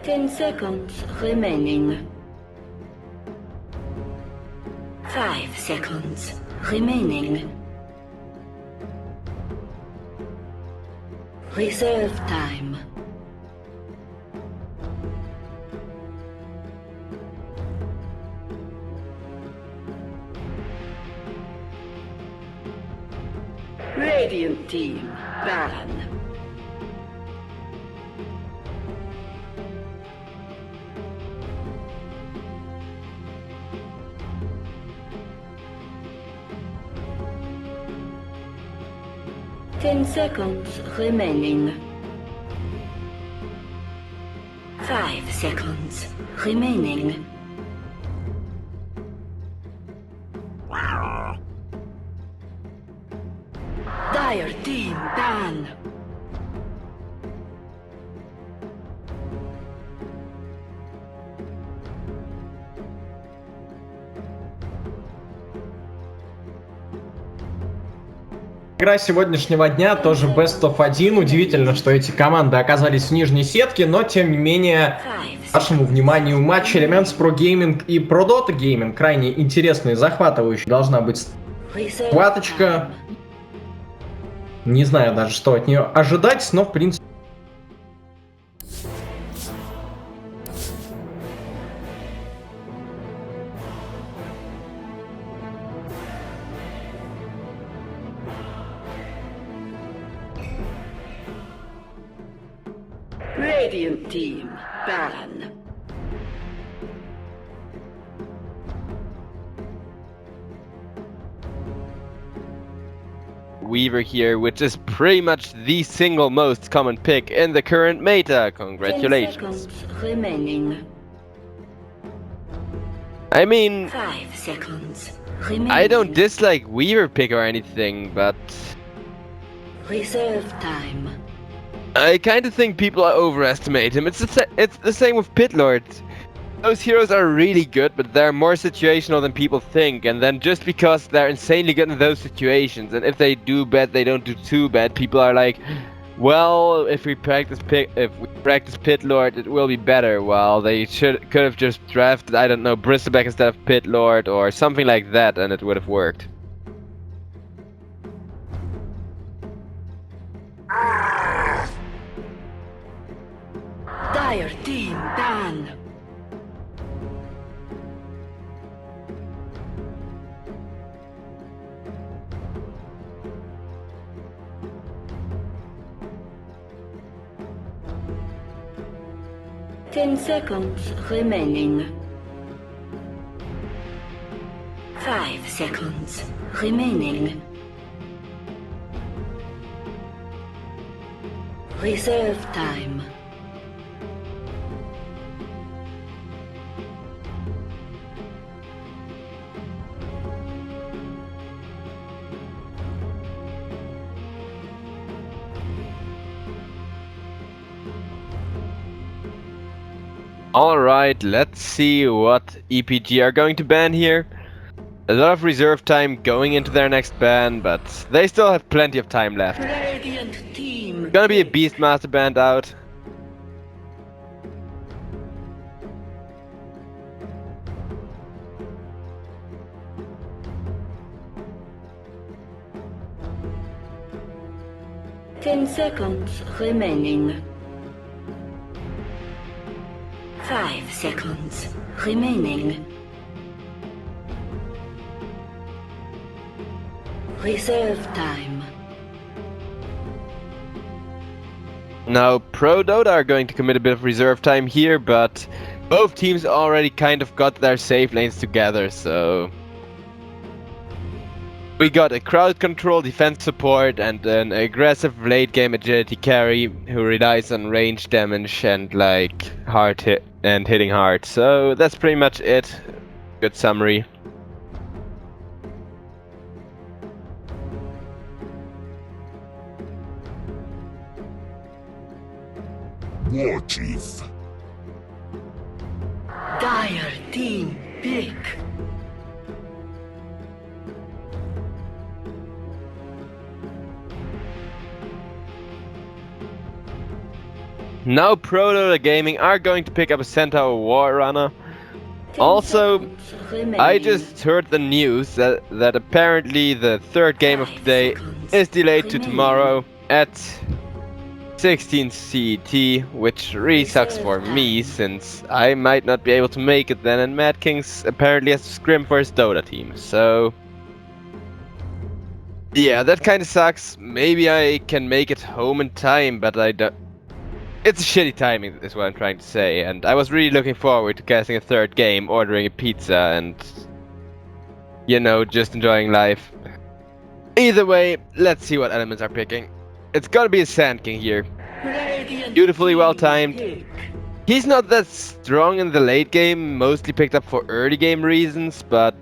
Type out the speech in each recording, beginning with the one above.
10 seconds remaining. 5 seconds remaining. Reserve time. Radiant team, Baron. Ten seconds remaining. 5 seconds remaining. Dire team ban. Игра сегодняшнего дня тоже Best of 1. Удивительно, что эти команды оказались в нижней сетке, но тем не менее, вашему вниманию матч Elements Pro Gaming и Prodota Gaming. Крайне интересный и захватывающий должна быть схваточка. Не знаю даже, что от нее ожидать, но в принципе... Radiant team, Baron. Weaver here, which is pretty much the single most common pick in the current meta. 10 Congratulations. seconds remaining. I mean, 5 seconds remaining. I don't dislike Weaver pick or anything, but Reserve time. I kind of think people overestimate him. It's the same with Pit Lord. Those heroes are really good, but they're more situational than people think. And then just because they're insanely good in those situations, and if they do bad, they don't do too bad. People are like, well, if we practice Pit Lord, it will be better. Well, they could have just drafted, I don't know, Bristleback instead of Pit Lord or something like that, and it would have worked. Dire team ban. Ten seconds remaining. 5 seconds remaining. Reserve time. Alright, let's see what EPG are going to ban here. A lot of reserve time going into their next ban, but they still have plenty of time left. Radiant team. Gonna be a Beastmaster banned out. Ten seconds remaining. 5 seconds remaining. Reserve time. Now, Prodota are going to commit a bit of reserve time here, but both teams already kind of got their safe lanes together, so... We got a crowd control defense support and an aggressive late game agility carry who relies on range damage and like hard hit and hitting hard. So that's pretty much it. Good summary. War Chief. Dire team pick. Now Prodota Gaming are going to pick up a Centaur War Runner. 10 Also, seconds remaining. I just heard the news that apparently the third game of today is delayed to tomorrow at 16 CET, which really sucks for me since I might not be able to make it then, and Mad Kings apparently has to scrim for his Dota team, so yeah, that kind of sucks. Maybe I can make it home in time, but I don't. It's a shitty timing, is what I'm trying to say, and I was really looking forward to casting a third game, ordering a pizza, and you know, just enjoying life. Either way, let's see what elements are picking. It's gonna be a Sand King here. Beautifully well timed. He's not that strong in the late game, mostly picked up for early game reasons, but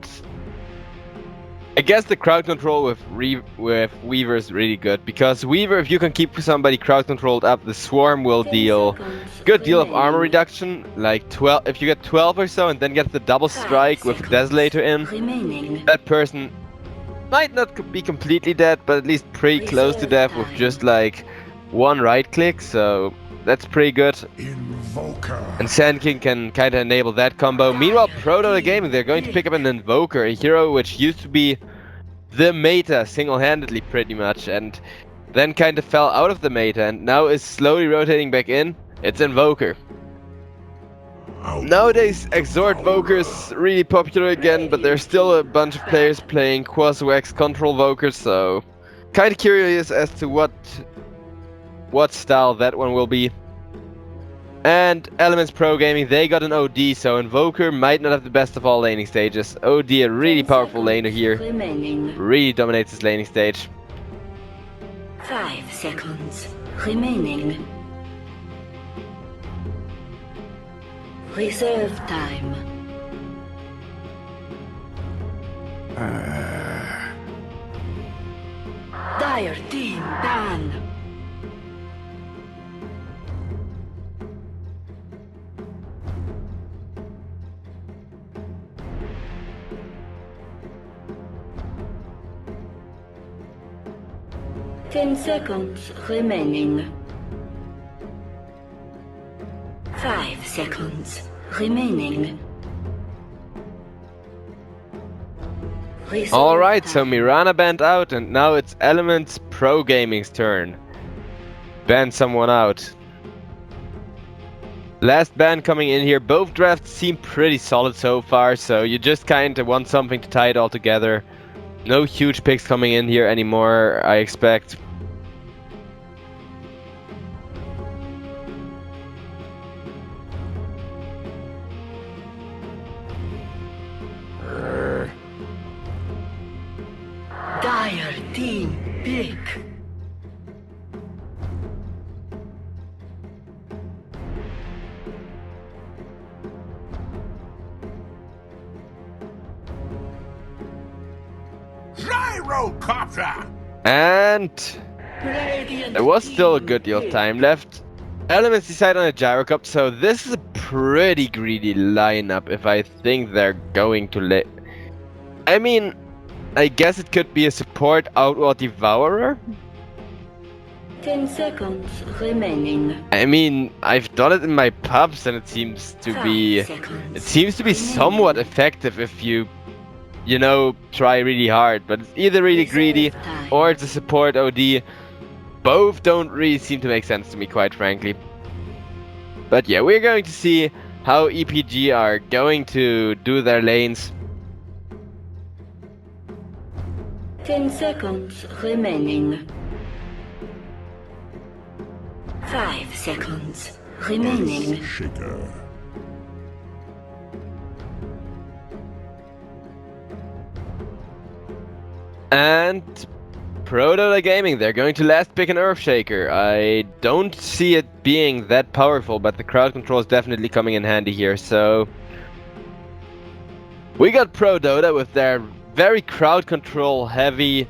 I guess the crowd control with Weaver is really good, because Weaver, if you can keep somebody crowd controlled up, the Swarm will deal good deal of armor reduction, like 12. If you get 12 or so and then get the double strike with Desolator in, that person might not be completely dead, but at least pretty close to death with just like one right click, so that's pretty good. Invoker. And Sand King can kind of enable that combo. Meanwhile, Prodota Gaming, they're going to pick up an Invoker, a hero which used to be the meta single-handedly pretty much, and then kind of fell out of the meta and now is slowly rotating back in. It's Invoker. Nowadays, Exort Voker is really popular again, but there's still a bunch of players playing Quasi-X Control Vokers, so kind of curious as to what style that one will be. And Elements Pro Gaming, they got an OD, so Invoker might not have the best of all laning stages. OD, a really powerful laner here, really dominates this laning stage. 5 seconds remaining. Reserve time. Dire team ban. Ten seconds remaining. 5 seconds remaining. Alright, so Mirana banned out, and now it's Elements Pro Gaming's turn. Ban someone out. Last ban coming in here. Both drafts seem pretty solid so far, so you just kind of want something to tie it all together. No huge picks coming in here anymore, I expect. Dire team pick. Gyrocopter! And there was still a good deal of time left. Elements decide on a Gyrocopter, so this is a pretty greedy lineup if I think they're going to I mean, I guess it could be a support Outlaw Devourer? 10 seconds remaining. I mean, I've done it in my pubs and it seems to be somewhat effective if you know, try really hard, but it's either really greedy or it's a support OD. Both don't really seem to make sense to me, quite frankly. But yeah, we're going to see how EPG are going to do their lanes. 10 seconds remaining. 5 seconds remaining. Shaker. And Prodota Gaming, they're going to last pick an Earthshaker. I don't see it being that powerful, but the crowd control is definitely coming in handy here, so we got Prodota with their very crowd control heavy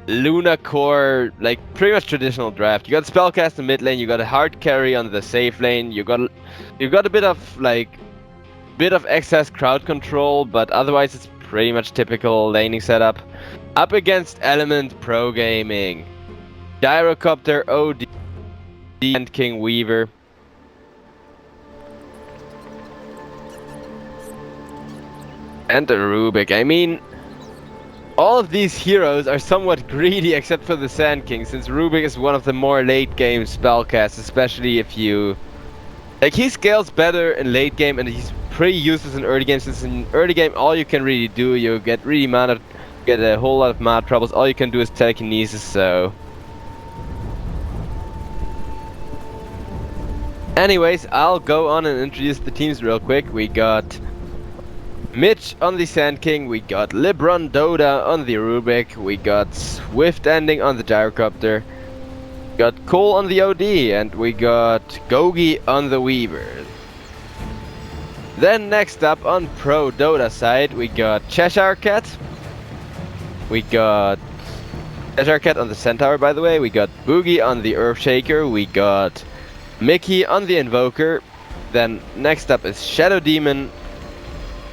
Luna core, like pretty much traditional draft. You got Spellcast in mid lane, you got a hard carry on the safe lane, you got a bit of excess crowd control, but otherwise it's pretty much typical laning setup. Up against Element Pro Gaming, Gyrocopter, OD, and King Weaver. And the Rubik. I mean, all of these heroes are somewhat greedy except for the Sand King, since Rubik is one of the more late game spellcasts, especially if you... Like, he scales better in late game and he's pretty useless in early game, since in early game all you can really do, you get really mana, get a whole lot of mana troubles, all you can do is telekinesis, so... Anyways, I'll go on and introduce the teams real quick. We got Mitch on the Sand King, we got LeBron Doda on the Rubik, we got Swift Ending on the Gyrocopter, we got Cole on the OD, and we got Gogi on the Weaver. Then next up on Prodota side, we got Cheshire Cat, we got Cheshire Cat on the Centaur, by the way, we got Boogie on the Earthshaker, we got Mickey on the Invoker. Then next up is Shadow Demon,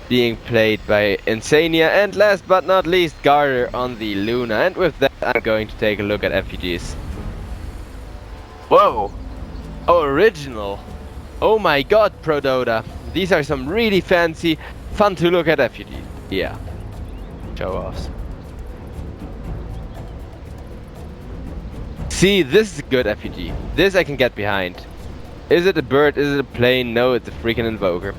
being played by Insania, and last but not least Garter on the Luna. And with that, I'm going to take a look at FPGs. Whoa! Oh, original! Oh my god, Prodota! These are some really fancy, fun to look at FPGs. Yeah. Show offs. See, this is a good FPG. This I can get behind. Is it a bird? Is it a plane? No, it's a freaking Invoker.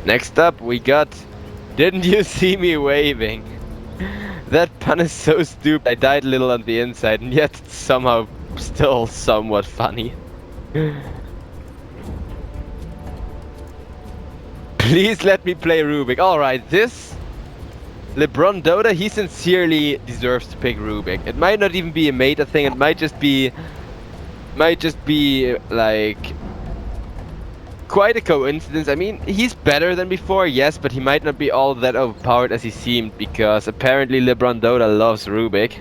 Next up, we got... Didn't you see me waving? That pun is so stupid. I died a little on the inside, and yet it's somehow still somewhat funny. Please let me play Rubik. Alright, this... LeBron Doda, he sincerely deserves to pick Rubik. It might not even be a meta thing, it might just be like quite a coincidence. I mean, he's better than before, yes, but he might not be all that overpowered as he seemed, because apparently LeBron Doda loves Rubik.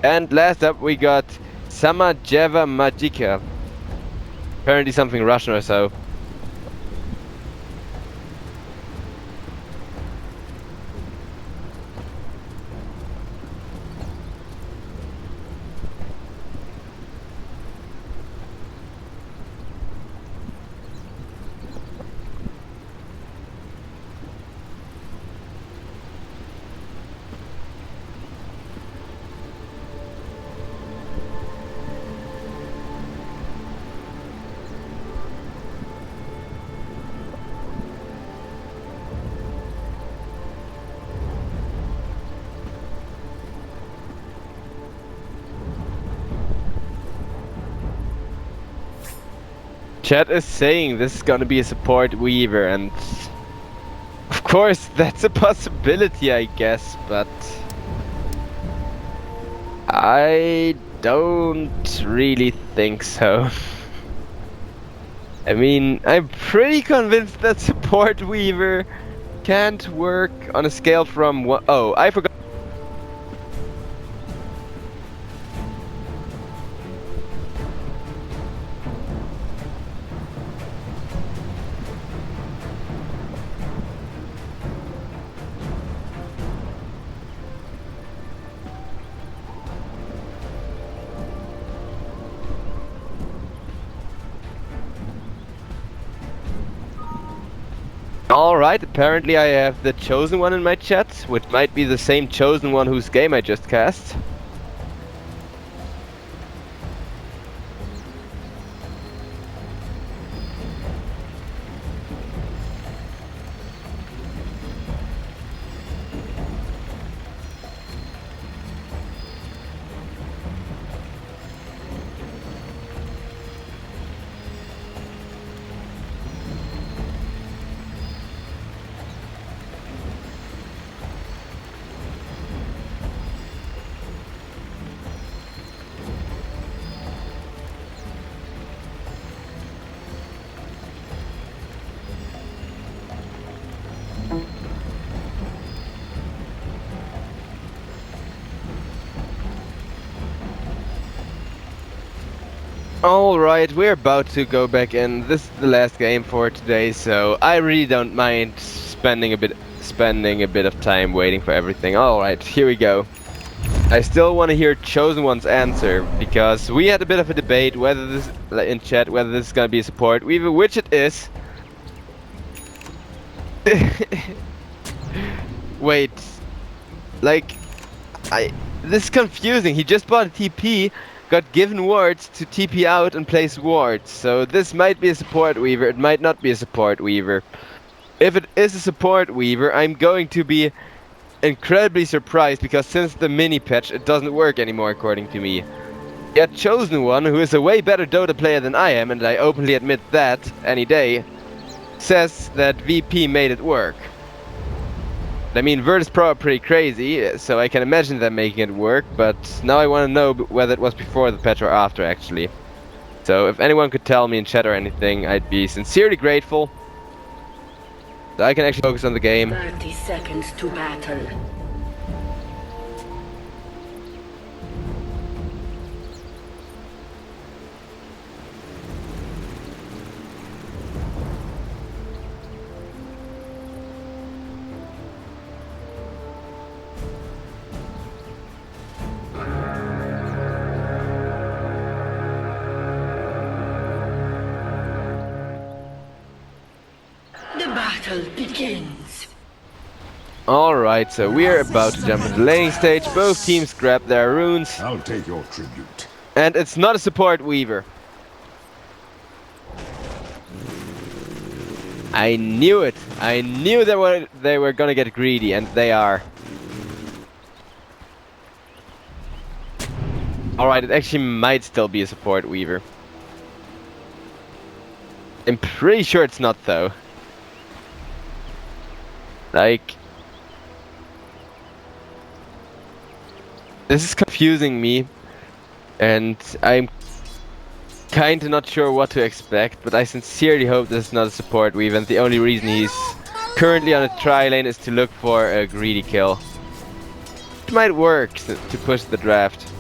And last up we got Samajeva Magika. Apparently something Russian or so. Chat is saying this is gonna be a support Weaver, and of course that's a possibility, I guess, but I don't really think so. I mean, I'm pretty convinced that support Weaver can't work on a scale from one... Oh, I forgot. Alright, apparently I have the Chosen One in my chat, which might be the same Chosen One whose game I just cast. Alright, we're about to go back in. This is the last game for today, so I really don't mind spending a bit of time waiting for everything. Alright, here we go. I still want to hear Chosen One's answer, because we had a bit of a debate whether this, in chat, whether this is gonna be a support weaver, which it is. Wait, like, this is confusing. He just bought a TP, got given wards to TP out and place wards. So this might be a support weaver, it might not be a support weaver. If it is a support weaver, I'm going to be incredibly surprised, because since the mini patch it doesn't work anymore according to me. Yet Chosen One, who is a way better Dota player than I am, and I openly admit that any day, says that VP made it work. I mean, Virtus Pro are pretty crazy, so I can imagine them making it work, but now I want to know whether it was before the patch or after actually. So if anyone could tell me in chat or anything, I'd be sincerely grateful. So I can actually focus on the game. 30 seconds to battle. The battle begins. Alright, so we are about to jump into the laning stage. Both teams grab their runes. I'll take your tribute. And it's not a support weaver. I knew it. I knew they were gonna get greedy, and they are. Alright, it actually might still be a support weaver. I'm pretty sure it's not though. Like, this is confusing me, and I'm kinda not sure what to expect, but I sincerely hope this is not a support weave, and the only reason he's currently on a tri lane is to look for a greedy kill. It might work to push the draft.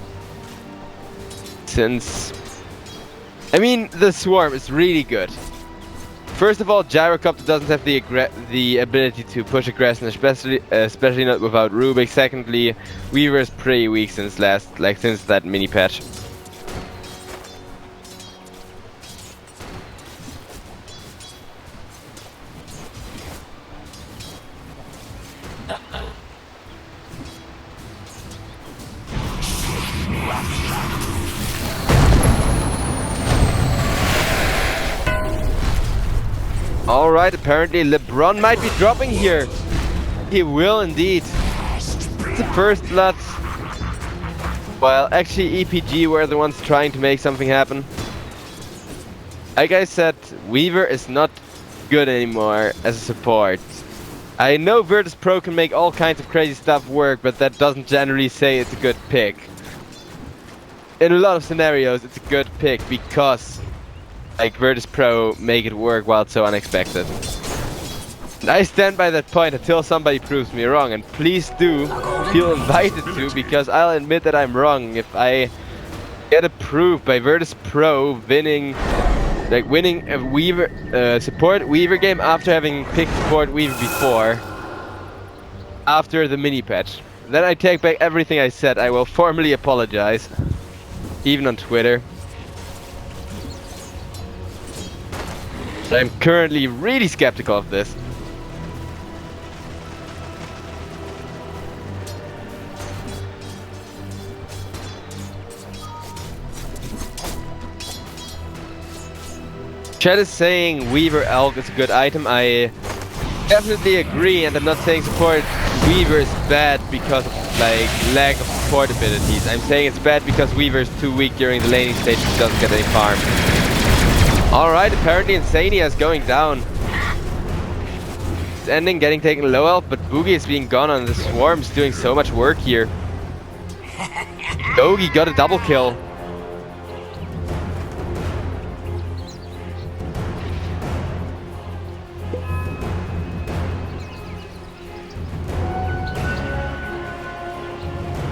Since, I mean, the swarm is really good. First of all, Gyrocopter doesn't have the ability to push aggression, especially not without Rubik. Secondly, Weaver is pretty weak since since that mini patch. Alright, apparently LeBron might be dropping here. He will indeed. It's the first blood. Well, actually EPG were the ones trying to make something happen. Like I said, Weaver is not good anymore as a support. I know Virtus Pro can make all kinds of crazy stuff work, but that doesn't generally say it's a good pick. In a lot of scenarios, it's a good pick because like Virtus Pro make it work while it's so unexpected. And I stand by that point until somebody proves me wrong, and please do feel invited to, because I'll admit that I'm wrong if I get a proof by Virtus Pro winning a Weaver support Weaver game after having picked support Weaver before, after the mini patch. Then I take back everything I said. I will formally apologize, even on Twitter. I'm currently really skeptical of this. Chat is saying Weaver Elk is a good item. I definitely agree, and I'm not saying support Weaver is bad because of like lack of support abilities. I'm saying it's bad because Weaver is too weak during the laning stage and doesn't get any farm. Alright, apparently Insania is going down. It's ending, getting taken low health, but Boogie is being gone on the swarms, doing so much work here. Yogi got a double kill.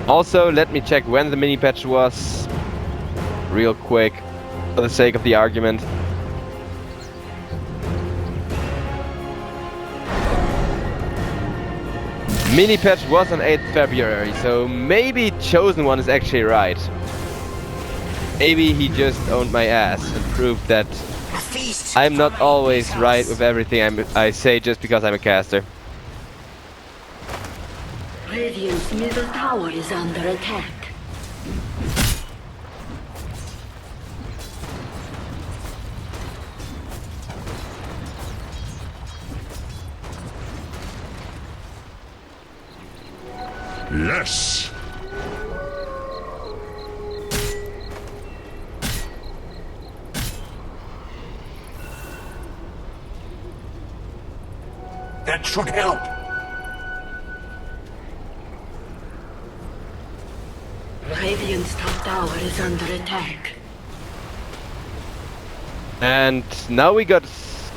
Also, let me check when the mini patch was, real quick, for the sake of the argument. Mini patch was on 8th February, so maybe Chosen One is actually right. Maybe he just owned my ass and proved that I'm not always right with everything I say just because I'm a caster. Radiant's middle tower is under attack. Yes. That should help. Radiant's top tower is under attack. And now we got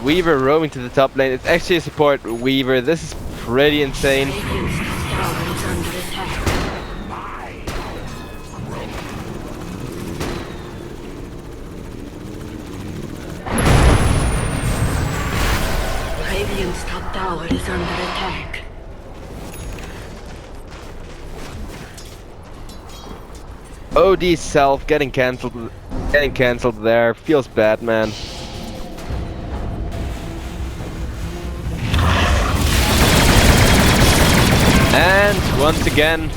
Weaver roaming to the top lane. It's actually a support Weaver. This is pretty insane. Radiant's top tower is under attack. Radiant's top tower is under attack. OD self getting cancelled there. Feels bad, man. And once again,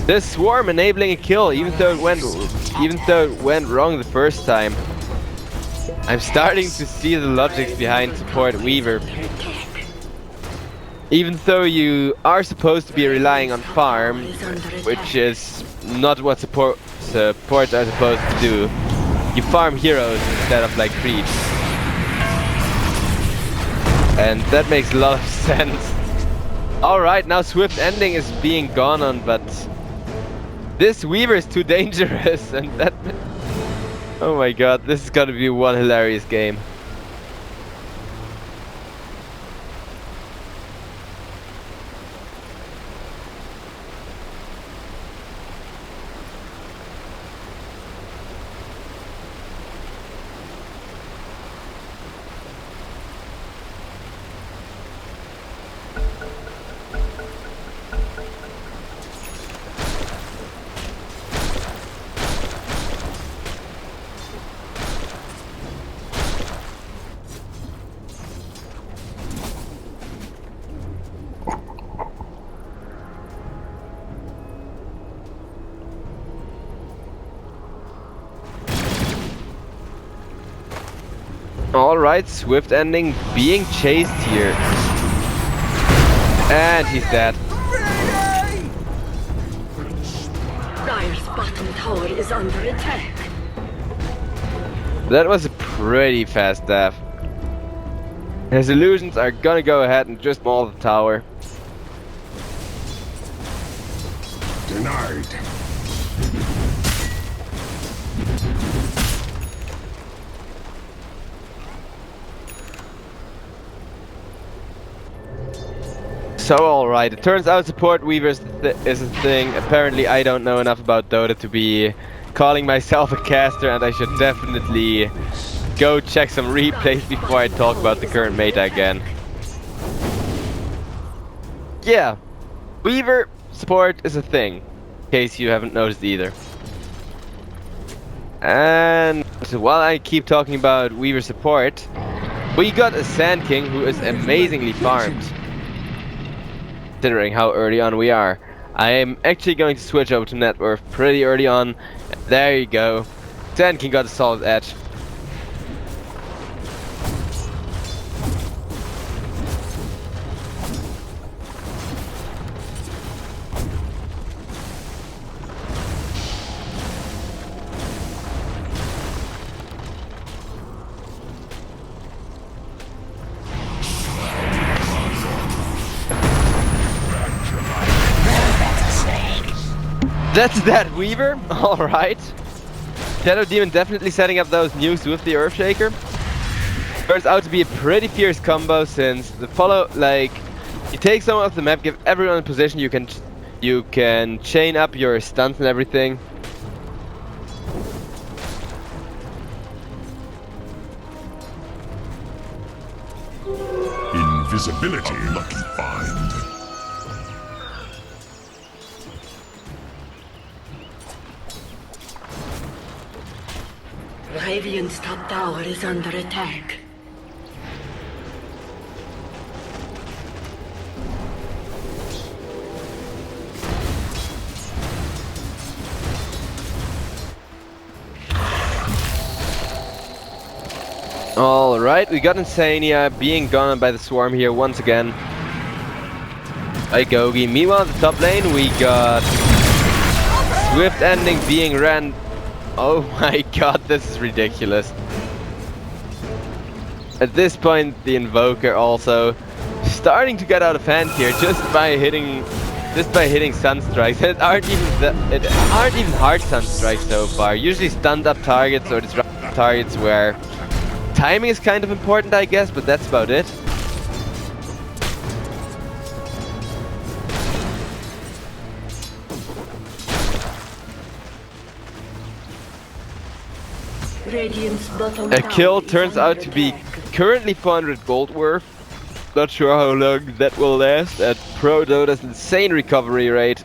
this swarm enabling a kill, even though it went wrong the first time. I'm starting to see the logic behind support Weaver. Even though you are supposed to be relying on farm, which is not what supports are supposed to do, you farm heroes instead of like creeps. And that makes a lot of sense. Alright, now Swift Ending is being gone on, but this Weaver is too dangerous, and that... Oh my god, this is gonna be one hilarious game. Alright, Swift Ending being chased here. And he's dead. Dire's bottom tower is under attack. That was a pretty fast death. His illusions are gonna go ahead and just maul the tower. Denied. So alright, it turns out support Weaver is a thing. Apparently I don't know enough about Dota to be calling myself a caster, and I should definitely go check some replays before I talk about the current meta again. Yeah, Weaver support is a thing, in case you haven't noticed either. And while I keep talking about Weaver support, we got a Sand King who is amazingly farmed, considering how early on we are. I am actually going to switch over to net worth pretty early on. There you go. Sand King got a solid edge. That's that Weaver, alright. Shadow Demon definitely setting up those nukes with the Earthshaker. Turns out to be a pretty fierce combo, since the follow, like, you take someone off the map, give everyone a position, you can chain up your stunts and everything. Invisibility. Lucky find. Radiant's top tower is under attack. Alright, we got Insania being gone by the swarm here once again. By Gogi. Meanwhile, in the top lane, we got Swift Ending being ran. Oh my god, this is ridiculous. At this point, the Invoker also starting to get out of hand here just by hitting Sunstrikes. It aren't even hard Sunstrikes so far. Usually stunned up targets or disrupted targets where timing is kind of important, I guess, but that's about it. A kill turns out to be currently 400 gold worth. Not sure how long that will last at Prodota's insane recovery rate.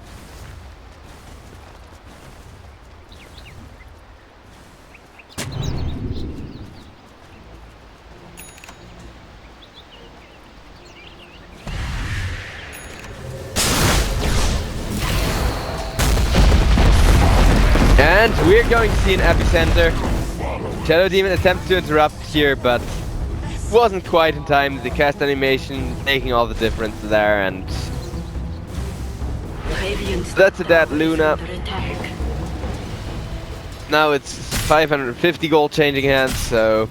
And we're going to see an epicenter. Shadow Demon attempts to interrupt here, but wasn't quite in time. The cast animation making all the difference there, and that's a dead Luna. Now it's 550 gold changing hands, so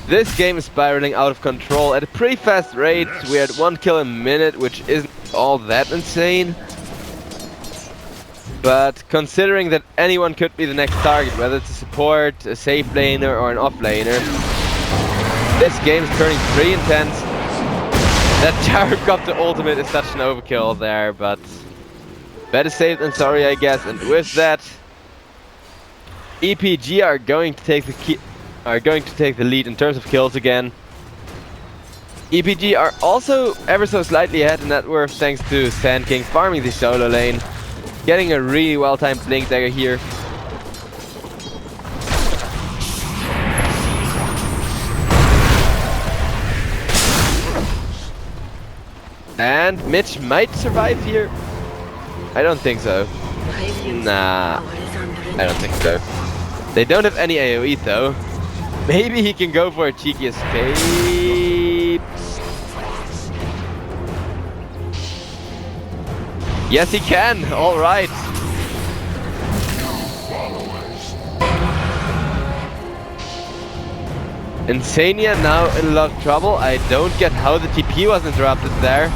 this game is spiraling out of control at a pretty fast rate. We're at 1 kill a minute, which isn't all that insane. But considering that anyone could be the next target, whether it's a support, a safe laner, or an off laner, this game is turning pretty intense. That Gyrocopter ultimate is such an overkill there, but better safe than sorry, I guess. And with that, EPG are going to take the lead in terms of kills again. EPG are also ever so slightly ahead in net worth thanks to Sand King farming the solo lane. Getting a really well-timed Blink Dagger here. And Mitch might survive here. I don't think so. Nah, I don't think so. They don't have any AoE though. Maybe he can go for a cheeky escape. Yes, he can. All right. Insania now in a lot of trouble. I don't get how the TP was interrupted there.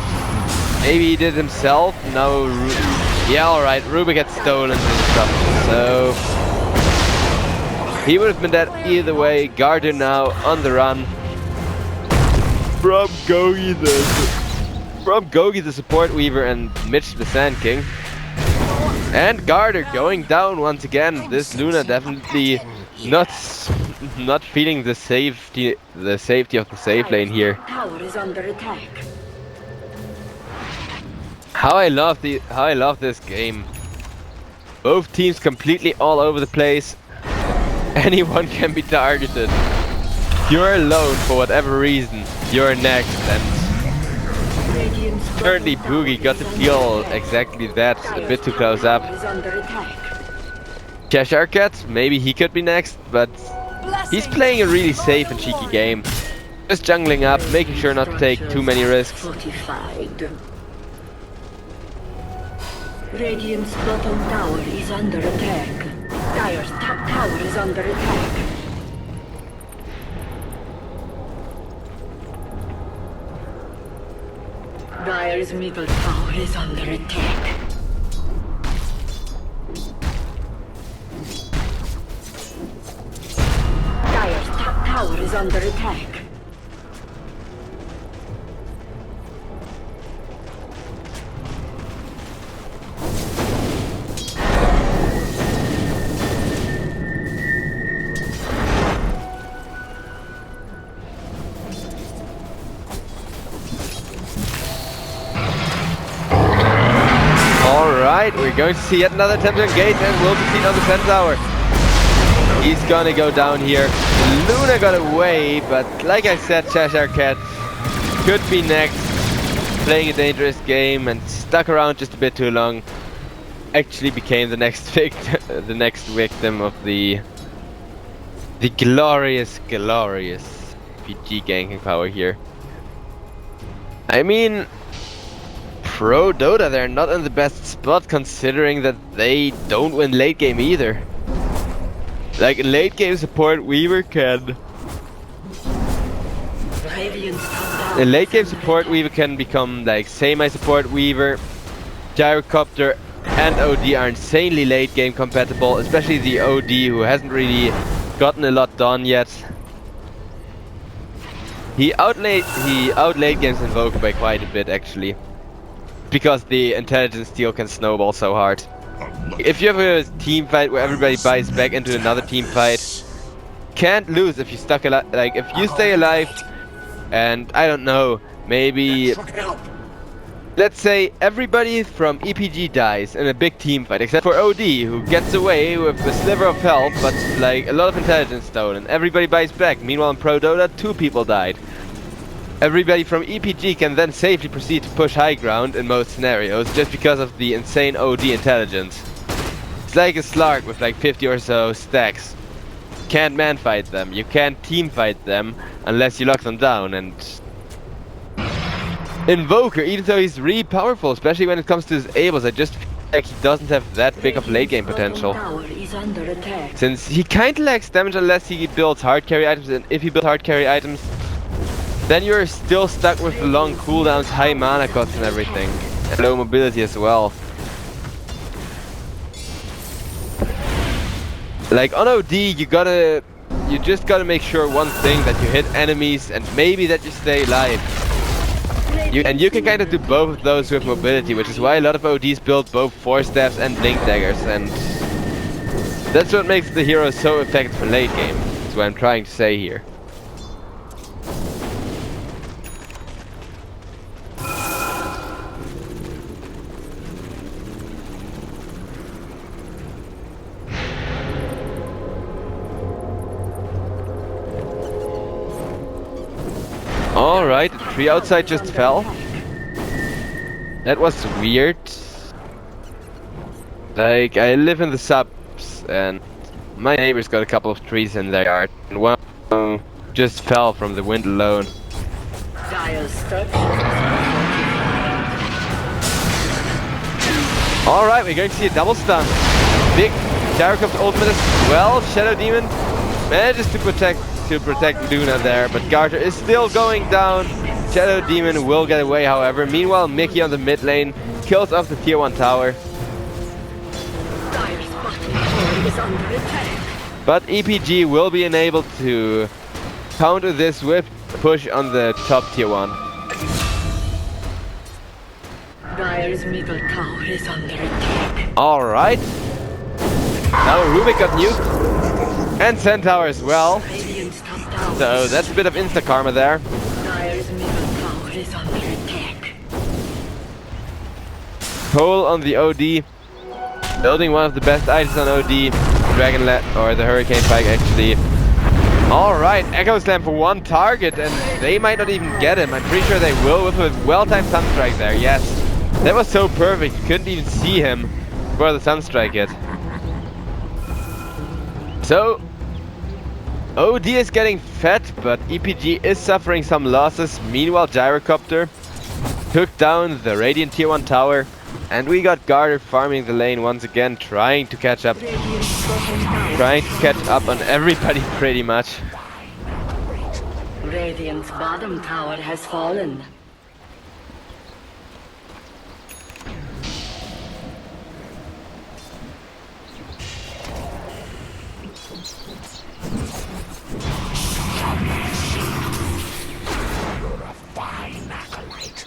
Maybe he did himself. No. Yeah, all right. Ruby gets stolen in the disruption, so he would have been dead either way. Gardu now on the run from Gogi the support weaver and Mitch the Sand King. And Garter going down once again. This Luna definitely not feeling the safety of the safe lane here. Tower is under attack. How I love this game. Both teams completely all over the place. Anyone can be targeted. You're alone for whatever reason. You're next, and currently Boogie got to feel exactly that, a bit too close up. Cheshire Cat, maybe he could be next, but he's playing a really safe and cheeky game. Just jungling up, making sure not to take too many risks. Radiant's bottom tower is under attack. Dire's top tower is under attack. Dire's middle tower is under attack. Dire's top tower is under attack. We're going to see yet another attempt to engage, and we'll succeed on the 10th tower. He's gonna go down here. Luna got away, but like I said, Cheshire Cat could be next, playing a dangerous game and stuck around just a bit too long. Actually became the next victim of the glorious PG ganking power here. I mean, Prodota, they're not in the best spot considering that they don't win late game either. Like late game support Weaver can. In late game support Weaver can become like semi support Weaver. Gyrocopter and OD are insanely late game compatible, especially the OD who hasn't really gotten a lot done yet. He outlate games Invoker by quite a bit actually, because the intelligence steal can snowball so hard. If you have a team fight where everybody buys back into another team fight, can't lose if you stuck alive. Like if you stay alive, and I don't know, maybe let's say everybody from EPG dies in a big team fight, except for OD, who gets away with a sliver of health, but like a lot of intelligence stolen. Everybody buys back. Meanwhile in Pro Dota, 2 people died. Everybody from EPG can then safely proceed to push high ground in most scenarios, just because of the insane OD intelligence. It's like a Slark with like 50 or so stacks. Can't man fight them, you can't team fight them unless you lock them down, and Invoker, even though he's really powerful, especially when it comes to his EVOS, I just feel like he doesn't have that big of late game potential. Since he kinda lacks damage unless he builds hard carry items, and if he builds hard carry items, then you're still stuck with the long cooldowns, high mana costs and everything. And low mobility as well. Like on OD, you just gotta make sure one thing, that you hit enemies and maybe that you stay alive. And you can kind of do both of those with mobility, which is why a lot of ODs build both Force Staffs and Blink Daggers, and that's what makes the hero so effective for late game. That's what I'm trying to say here. Alright, the tree outside just fell. That was weird. Like, I live in the subs and my neighbor's got a couple of trees in their yard, and one of them just fell from the wind alone. Alright, we're going to see a double stun. Big Gyrocopter ultimate as well. Shadow Demon manages to protect Luna there, but Garter is still going down. Shadow Demon will get away, however. Meanwhile, Mickey on the mid lane kills off the tier 1 tower. But EPG will be enabled to counter this with push on the top tier 1. Dire's middle tower is under attack. Alright. Now Rubik got nuked. And Centaur as well. So that's a bit of insta karma there. Dire's middle tower is under attack. Cole on the OD. Building one of the best items on OD. Dragonlet, or the Hurricane Pike actually. Alright, Echo Slam for one target, and they might not even get him. I'm pretty sure they will with a well-timed Sunstrike there, yes. That was so perfect, you couldn't even see him before the Sunstrike hit. So, OD is getting fed, but EPG is suffering some losses. Meanwhile, Gyrocopter took down the Radiant tier 1 tower, and we got Garter farming the lane once again, trying to catch up. On everybody pretty much. Radiant's bottom tower has fallen. You're a fine acolyte.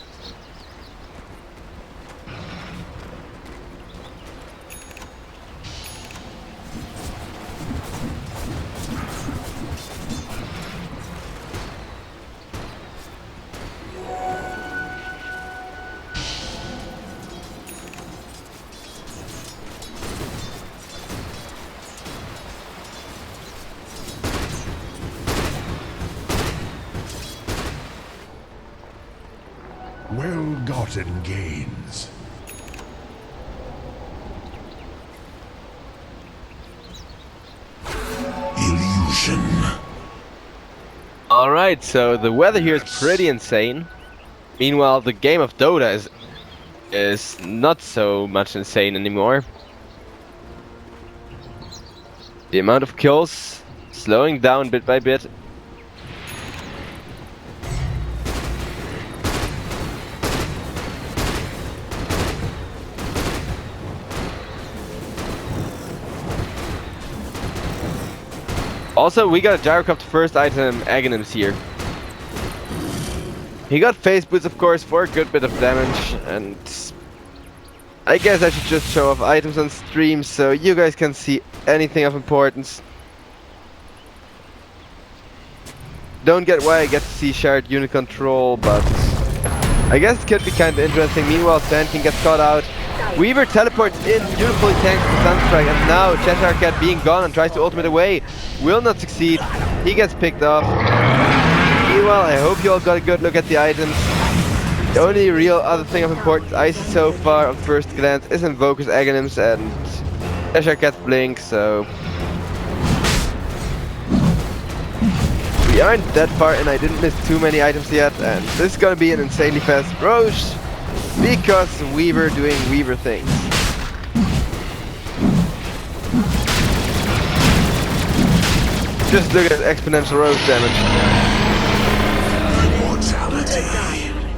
Well-gotten gains. Illusion. Alright, so the weather here is pretty insane. Meanwhile, the game of Dota is not so much insane anymore. The amount of kills slowing down bit by bit. Also, we got a Gyrocopter first item Aghanims here. He got face boots, of course, for a good bit of damage, and I guess I should just show off items on stream so you guys can see anything of importance. Don't get why I get to see shared unit control, but I guess it could be kind of interesting. Meanwhile, Sand King gets caught out. Weaver teleports in, beautifully tanks the Sunstrike, and now Cheshire Cat being gone and tries to ultimate away. Will not succeed. He gets picked off. Meanwhile, I hope you all got a good look at the items. The only real other thing of importance I see so far on first glance is Invoker's Aghanims and Cheshire Cat's Blink, so we aren't that far and I didn't miss too many items yet, and this is gonna be an insanely fast Roche because Weaver doing Weaver things. Just look at exponential Roche damage.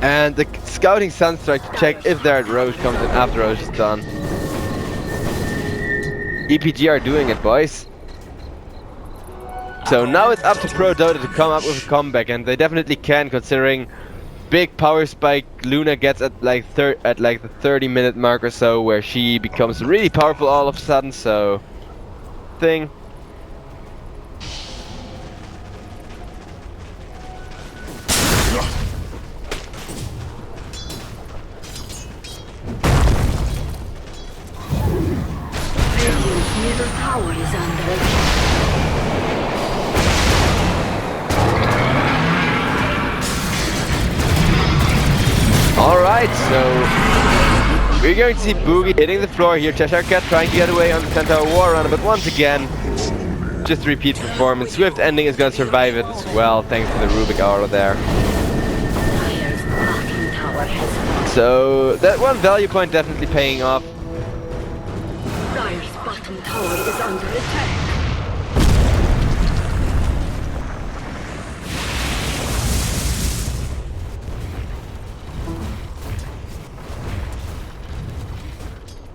And the scouting Sunstrike to check if their Roche comes in after Roche is done. EPG are doing it, boys. So now it's up to Prodota to come up with a comeback, and they definitely can, considering big power spike Luna gets at like the 30-minute mark or so, where she becomes really powerful all of a sudden. So thing. Middle tower is under attack. Alright, so we're going to see Boogie hitting the floor here. Cheshire Cat trying to get away on the Centaur War Runner, but once again, just a repeat performance. Swift Ending is going to survive it as well, thanks to the Rubik Aura there. So that one value point definitely paying off. Dire's bottom tower is under attack.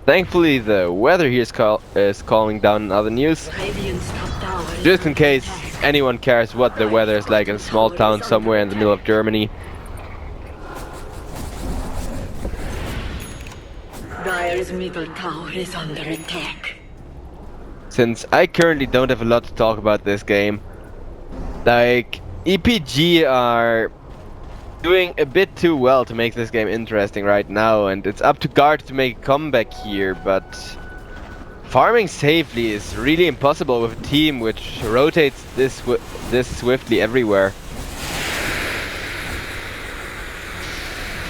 Thankfully, the weather here is calming down in other news. Radiant's top tower is Just in under case attack. anyone cares what the weather is like in a small town somewhere in the middle of Germany. Dire's middle tower is under attack. Since I currently don't have a lot to talk about this game, like, EPG are doing a bit too well to make this game interesting right now, and it's up to Guard to make a comeback here, but farming safely is really impossible with a team which rotates this swiftly everywhere.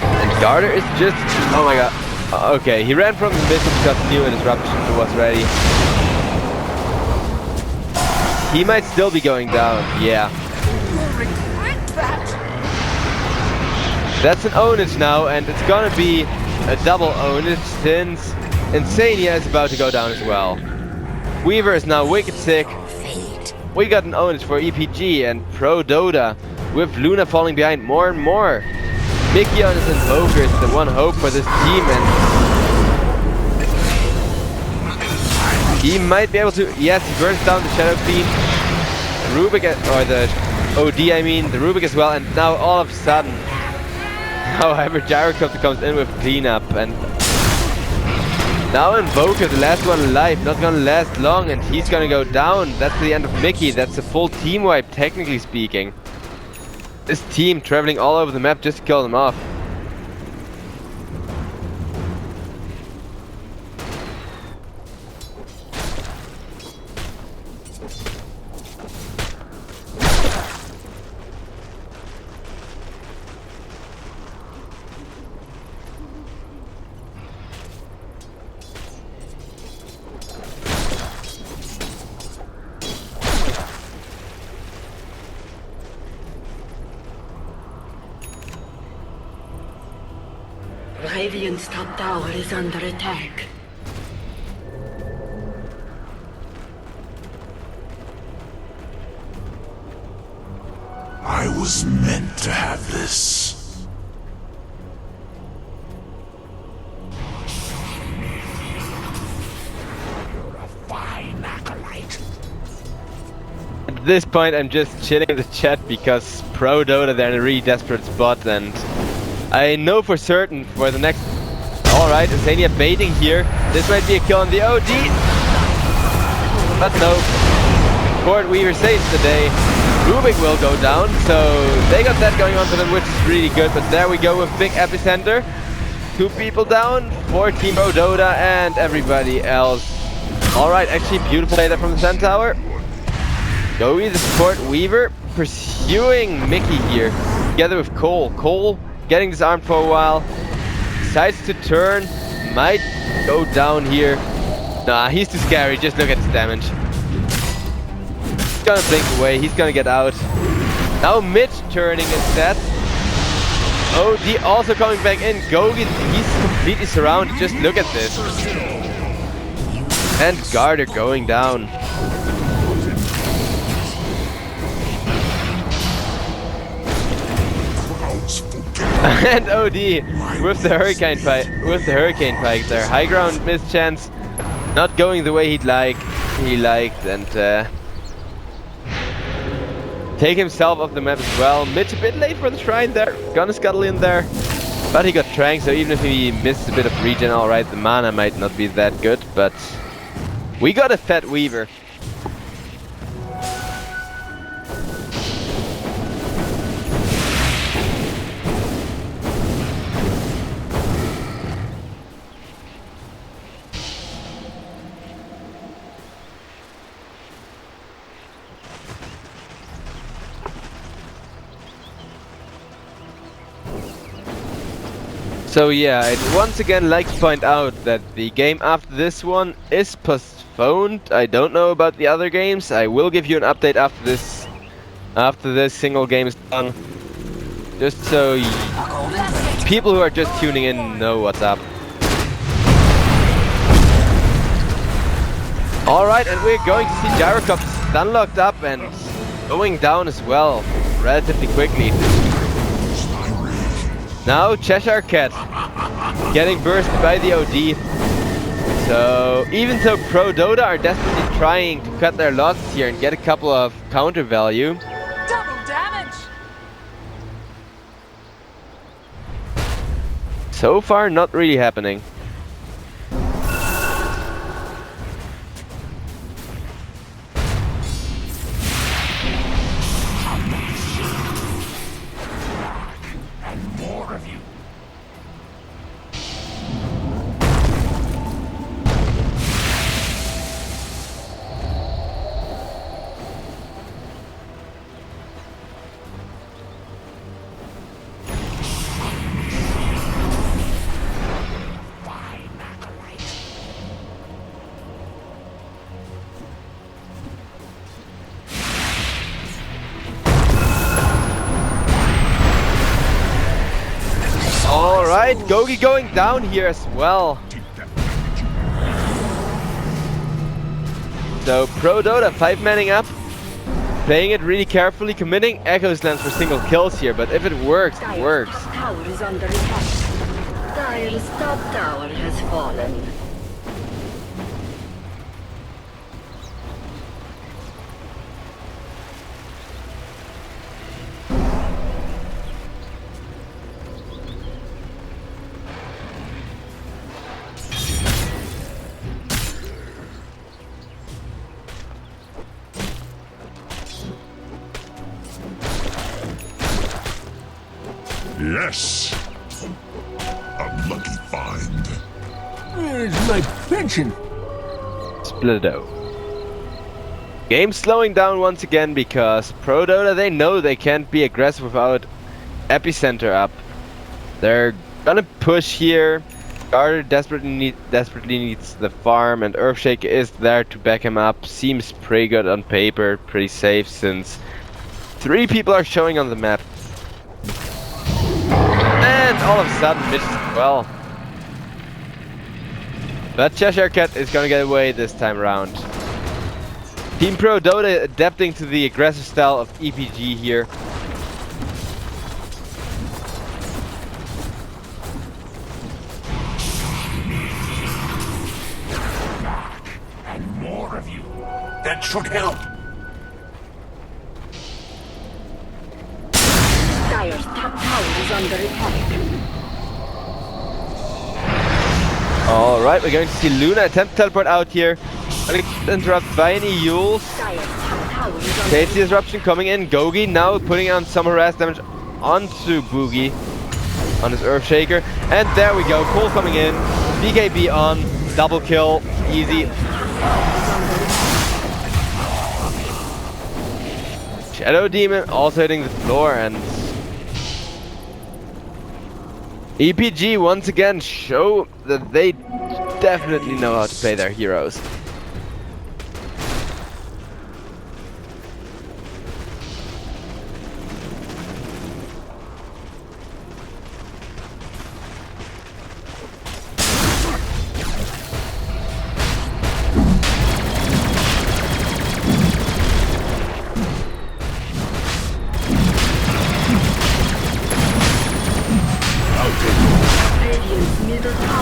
And Garter is just, oh my god. Okay, he ran from the missile because he knew a disruption was ready. He might still be going down, yeah. That's an ownage now, and it's gonna be a double ownage since Insania is about to go down as well. Weaver is now wicked sick. We got an ownage for EPG and Prodota, with Luna falling behind more and more. QEON is Invoker is the one hope for this team, and he might be able to. Yes, he burns down the Shadow Queen, Rubik, or the OD, I mean, the Rubik as well, and now all of a sudden, however, Gyrocopter comes in with cleanup, and now Invoker, the last one alive, not gonna last long, and he's gonna go down. That's the end of Mickey. That's a full team wipe, technically speaking. This team traveling all over the map just to kill them off. Radiant's top tower is under attack. I was meant to have this. You're a fine acolyte. At this point, I'm just chilling in the chat because Prodota, they're in a really desperate spot, and I know for certain for the next... Alright, Insania baiting here. This might be a kill on the OD. But no. Horde Weaver saves the day. Rubik will go down, so they got that going on for them, which is really good. But there we go with big epicenter. 2 people down, 4 Team Prodota, and everybody else. Alright, actually beautiful play there from the Sun Tower. Goey, the support Weaver, pursuing Mickey here, together with Cole. Cole getting disarmed for a while, decides to turn, might go down here. Nah, he's too scary, just look at his damage. He's gonna blink away, he's gonna get out. Now Mitch turning instead. OD also coming back in. Gogi, he's completely surrounded, just look at this. And Garter going down. And OD with the hurricane pike there. High ground mischance, not going the way he liked, and take himself off the map as well. Mitch a bit late for the shrine there, gonna scuttle in there, but he got tranked, so even if he missed a bit of regen, alright, the mana might not be that good, but we got a fat Weaver. So yeah, I'd once again like to point out that the game after this one is postponed. I don't know about the other games. I will give you an update after this single game is done. Just so people who are just tuning in know what's up. Alright, and we're going to see Gyrocop stun locked up and going down as well, relatively quickly. Now Cheshire Cat getting bursted by the OD. So even though Prodota are desperately trying to cut their losses here and get a couple of counter value, double damage. so far not really happening. Alright, Gogi going down here as well. So Prodota 5-manning up, playing it really carefully, committing Echo Slams for single kills here, but if it works, it works. Dire's tower is under attack. Dire's top tower has fallen. Yes! A lucky find. Where's my pension? Splitto. Game slowing down once again because Prodota, they know they can't be aggressive without epicenter up. They're gonna push here. Garter desperately needs the farm, and Earthshake is there to back him up. Seems pretty good on paper, pretty safe since 3 people are showing on the map. And all of a sudden misses as well. But Cheshire Cat is gonna get away this time around. Team Prodota adapting to the aggressive style of EPG here. And more of you. That should help. Dire's top tower is under attack. Alright, we're going to see Luna attempt to teleport out here. Interrupted by any Yules. Dire's top tower is under Stage disruption coming in. Gogi now putting on some harass damage onto Boogie on his Earthshaker. And there we go, Cole coming in. BKB on, double kill, easy. Shadow Demon also hitting the floor, and EPG once again show that they definitely know how to play their heroes.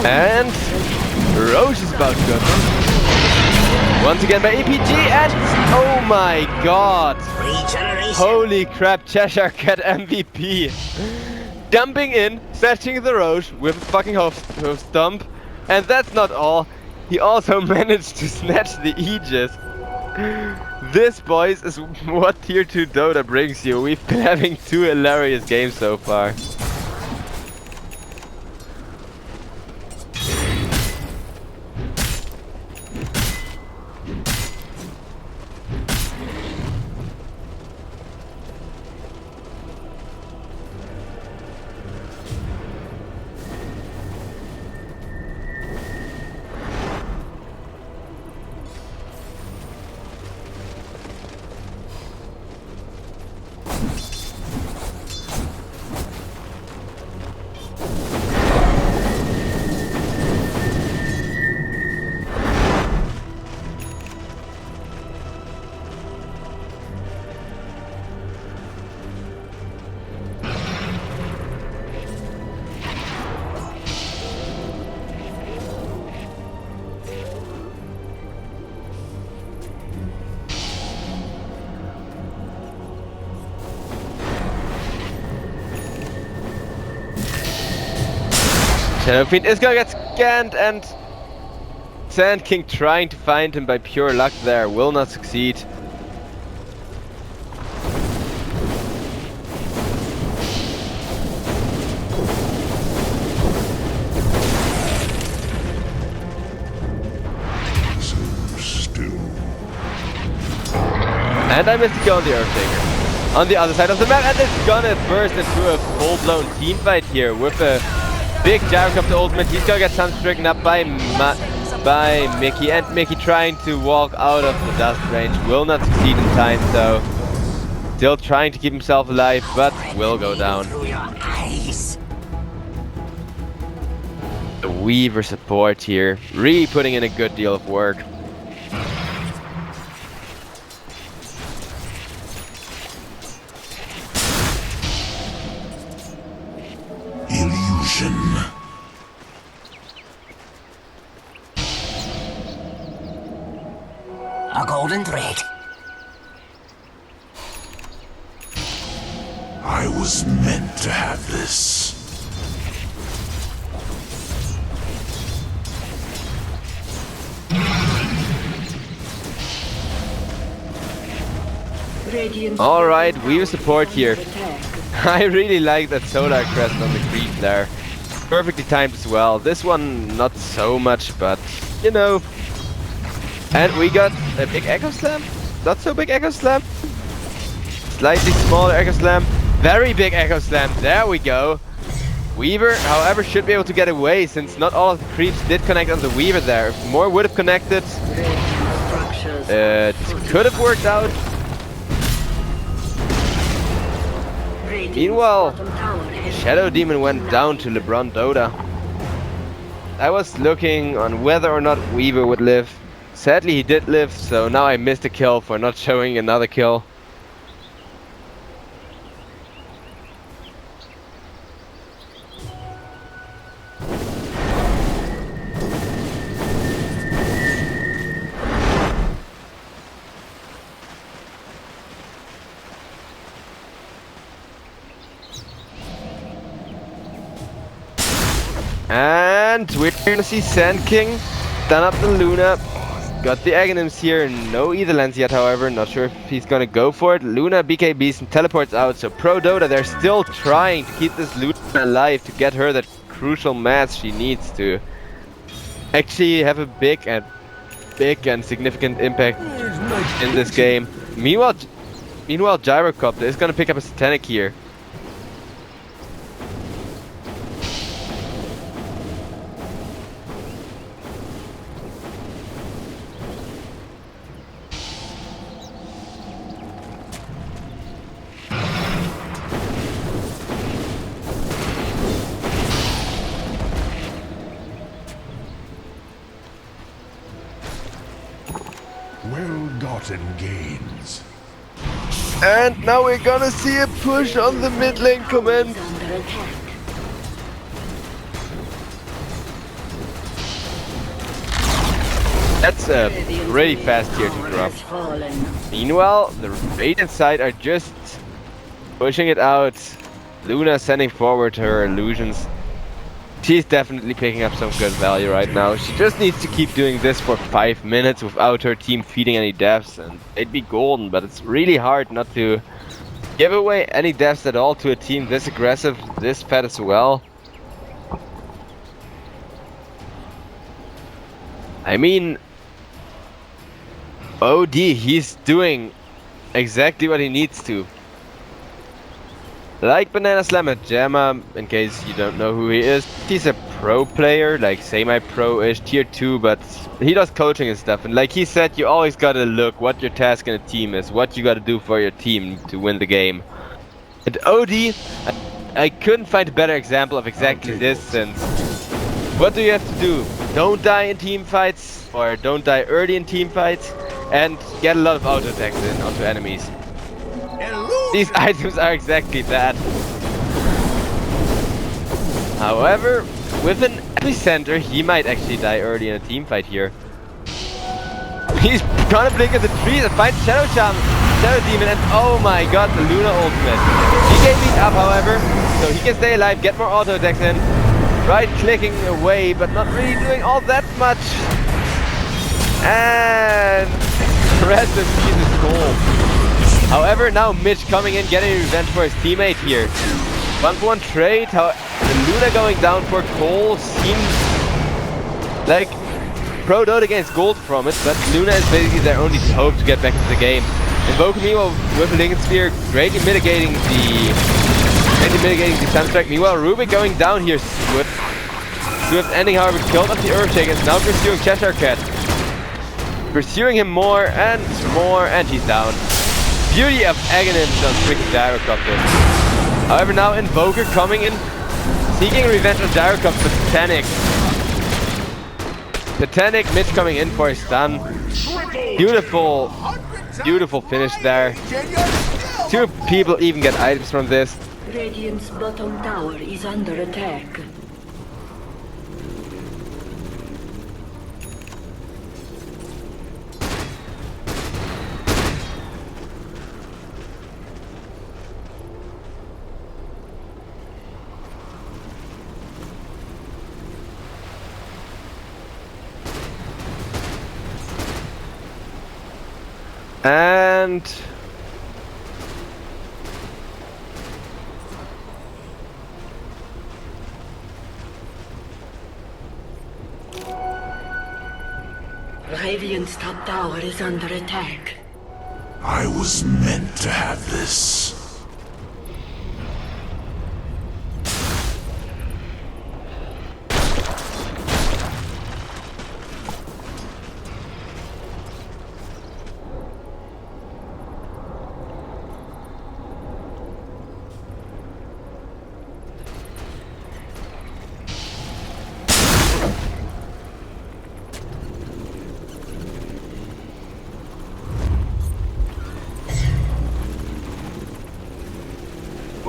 And Roche is about to go once again by EPG, and oh my god! Holy crap, Cheshire Cat MVP! Dumping in, snatching the Roche with a fucking hoof stomp, and that's not all. He also managed to snatch the Aegis. This, boys, is what Tier 2 Dota brings you. We've been having 2 hilarious games so far. Shadow Fiend is gonna get scanned, and Sand King trying to find him by pure luck there will not succeed. And I missed a kill on the Earthshaker. On the other side of the map, and it's gonna burst into a full-blown team fight here with a big gyrocopter ultimate. He's gonna get sun-stricken up by Mickey, and Mickey trying to walk out of the dust range. Will not succeed in time, though. Still trying to keep himself alive, but will go down. The Weaver support here, really putting in a good deal of work. Illusion. A golden thread. I was meant to have this. Alright, Weaver support here. I really like that Solar Crest on the creep there. Perfectly timed as well. This one not so much, but you know. And we got a big Echo Slam. Not so big Echo Slam. Slightly smaller Echo Slam. Very big Echo Slam. There we go. Weaver, however, should be able to get away since not all of the creeps did connect on the Weaver there. If more would have connected, it could have worked out. Meanwhile, Shadow Demon went down to LeBron Dota. I was looking on whether or not Weaver would live. Sadly, he did live, so now I missed a kill for not showing another kill. And we're gonna see Sand King stun up the Luna. Got the Aghanims here, no Etherlands yet however, not sure if he's gonna go for it. Luna BKBs and teleports out, so Prodota, they're still trying to keep this Luna alive to get her that crucial mass she needs to actually have a big and significant impact in this game. Meanwhile Gyrocopter is gonna pick up a Satanic here. Well-gotten gains. And now we're gonna see a push on the mid lane commence. Under attack. That's a really fast tier 2 drop. Has fallen. Meanwhile, the Radiant side are just pushing it out. Luna sending forward her illusions. She's definitely picking up some good value right now. She just needs to keep doing this for 5 minutes without her team feeding any deaths and they'd be golden, but it's really hard not to give away any deaths at all to a team this aggressive, this fat as well. I mean, OD, he's doing exactly what he needs to. Like Banana Slammer Jamma, in case you don't know who he is, he's a pro player, like semi-pro-ish, tier 2, but he does coaching and stuff. And like he said, you always gotta look what your task in a team is, what you gotta do for your team to win the game. And OD, I couldn't find a better example of exactly this, since what do you have to do? Don't die in team fights, or don't die early in team fights, and get a lot of auto attacks in onto enemies. These items are exactly that. However, with an epicenter, he might actually die early in a team fight here. He's gonna blink at the trees and find Shadow Demon, and oh my god, the Luna ultimate. He gave beat up, however, so he can stay alive, get more auto attacks in. Right clicking away, but not really doing all that much. And rest in peace is cold. However, now Mitch coming in, getting revenge for his teammate here. 1-for-1 trade, the Luna going down for Cole seems like Prodota gains gold from it, but Luna is basically their only hope to get back into the game. Invoker meanwhile with a Lincoln Sphere, greatly mitigating the Sunstrike. Meanwhile, Rubik going down here, Swift ending however killed off the Earthshake, and now pursuing Cheshire Cat. Pursuing him more, and he's down. Beauty of Aghanims on freaking Gyrocopter. However, now Invoker coming in, seeking revenge on Gyrocopter, Titanic, Mitch coming in for a stun. Beautiful finish there. 2 people even get items from this. Radiant's bottom tower is under attack. And Radiant's top tower is under attack. I was meant to have this.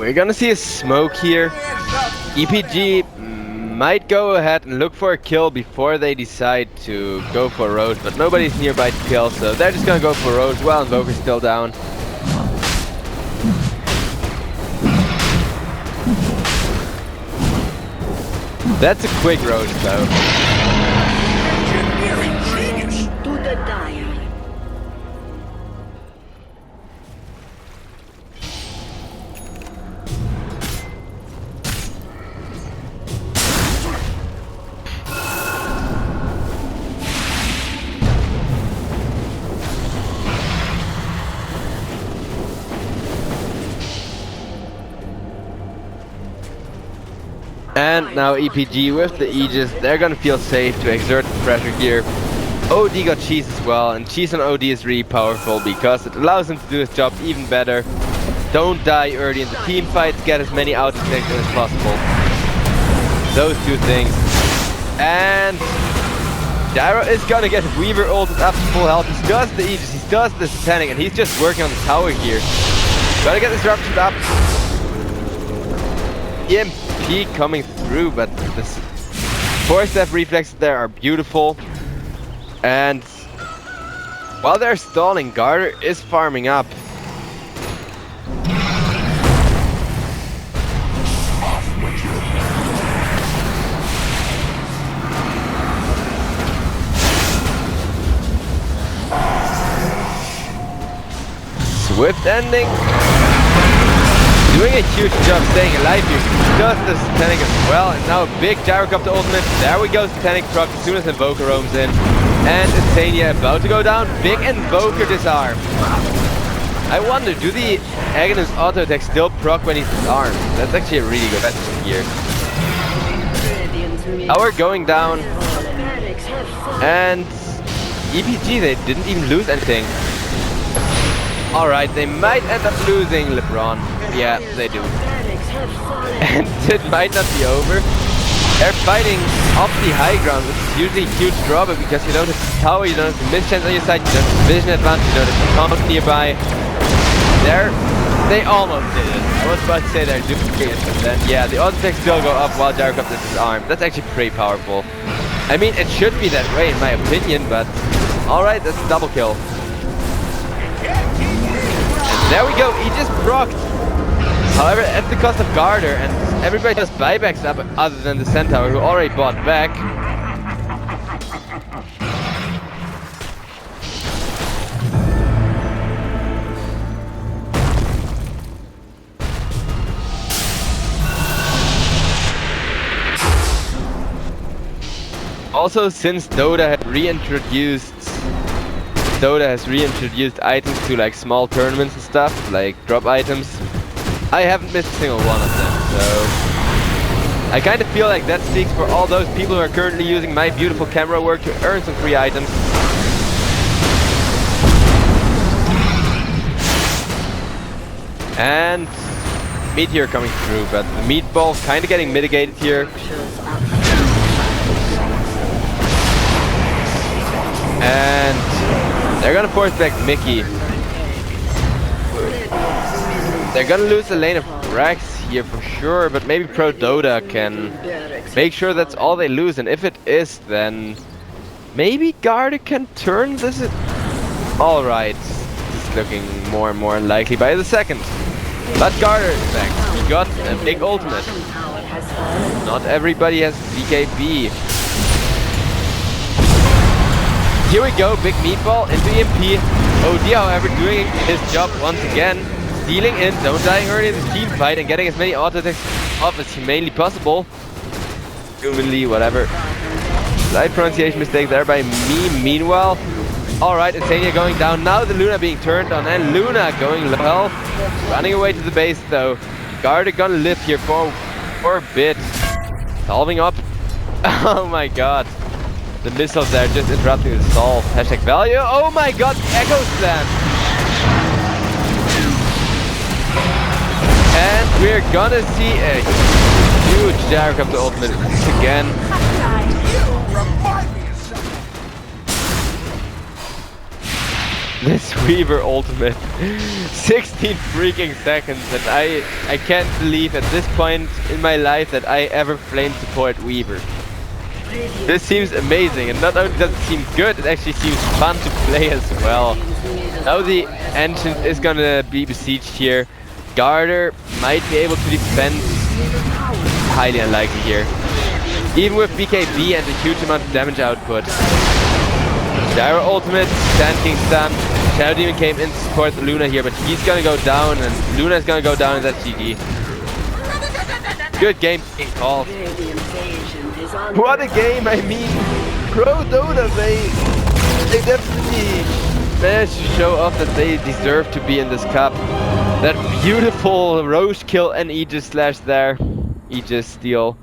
we're gonna see a smoke here. EPG might go ahead and look for a kill before they decide to go for Road, but nobody's nearby to kill, so they're just gonna go for Road. Well, Invoker's still down. That's a quick Road though. Engineering genius. To the dire. And now EPG with the Aegis, they're gonna feel safe to exert the pressure here. OD got cheese as well, and cheese on OD is really powerful because it allows him to do his job even better. Don't die early in the team fights, get as many out as possible. Those two things. And Gyro is gonna get Weaver ulted up to full health. He does the Aegis, he does the Satanic, and he's just working on the tower here. Gotta get this Ruptured up. EMP coming through, but the 4-step reflexes there are beautiful. And while they're stalling, Garter is farming up. Swift ending. Doing a huge job staying alive here. He does the Satanic as well. And now a big Gyrocopter ultimate. There we go, Satanic proc as soon as Invoker roams in. And Insania about to go down. Big Invoker disarm. I wonder, do the Aghanim auto attack still proc when he's disarmed? That's actually a really good question here. Tower going down. And EPG, they didn't even lose anything. Alright, they might end up losing LeBron. Yeah, they do. And it might not be over. They're fighting off the high ground, which is usually a huge drawback because you don't have the tower, you don't have the mischance on your side, you don't have the vision advantage, you don't have the comms nearby. They almost did it. I was about to say they're doing it, but then yeah, the auto attacks still go up while Gyrocopter is disarmed. That's actually pretty powerful. I mean, it should be that way in my opinion, but alright, that's a double kill. And there we go, he just procced. However, at the cost of Garter, and everybody does buybacks up other than the Centaur, who already bought back. Also, since Dota has reintroduced items to like small tournaments and stuff, like drop items, I haven't missed a single one of them, so I kind of feel like that speaks for all those people who are currently using my beautiful camera work to earn some free items. And Meteor coming through, but the Meatball kind of getting mitigated here. And they're gonna force back Mickey. They're gonna lose the lane of Brax here for sure, but maybe Prodota can make sure that's all they lose, and if it is, then maybe Garter can turn this. Alright, this is looking more and more unlikely by the second. But Garter is back. He got a big ultimate. Not everybody has BKB. Here we go, big meatball into EMP. OD, however, doing his job once again. Stealing in, don't dying early in the team fight, and getting as many auto attacks off as humanly possible. Humanly, whatever. Slight pronunciation mistake there by me. Meanwhile, alright, Insania going down. Now the Luna being turned on, and Luna going well. Running away to the base though. Garter gonna live here for a bit. Solving up. Oh my god. The missiles there just interrupting the solve. Hashtag value. Oh my god, Echo Slam. And we're gonna see a huge Gyrocopter ultimate again. this Weaver ultimate. 16 freaking seconds, and I can't believe at this point in my life that I ever flame support Weaver. This seems amazing, and not only does it seem good, it actually seems fun to play as well. Now the Ancient is gonna be besieged here. Garter might be able to defend. Highly unlikely here. Even with BKB and a huge amount of damage output. Gyro ultimate, Sand King stun. Shadow Demon came in to support Luna here, but he's gonna go down, and Luna's gonna go down, and that's GG. Good game being called. What a game, I mean. Prodota, they definitely managed to show off that they deserve to be in this cup. That beautiful Roche kill and Aegis slash there. Aegis steal.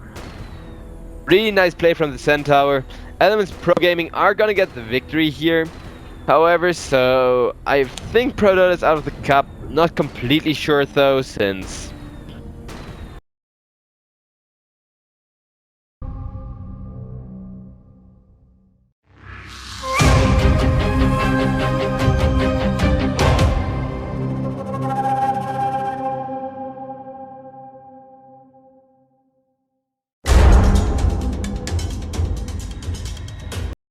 Really nice play from the Centaur. Elements Pro Gaming are gonna get the victory here. However, so I think Prodota is out of the cup. Not completely sure though, since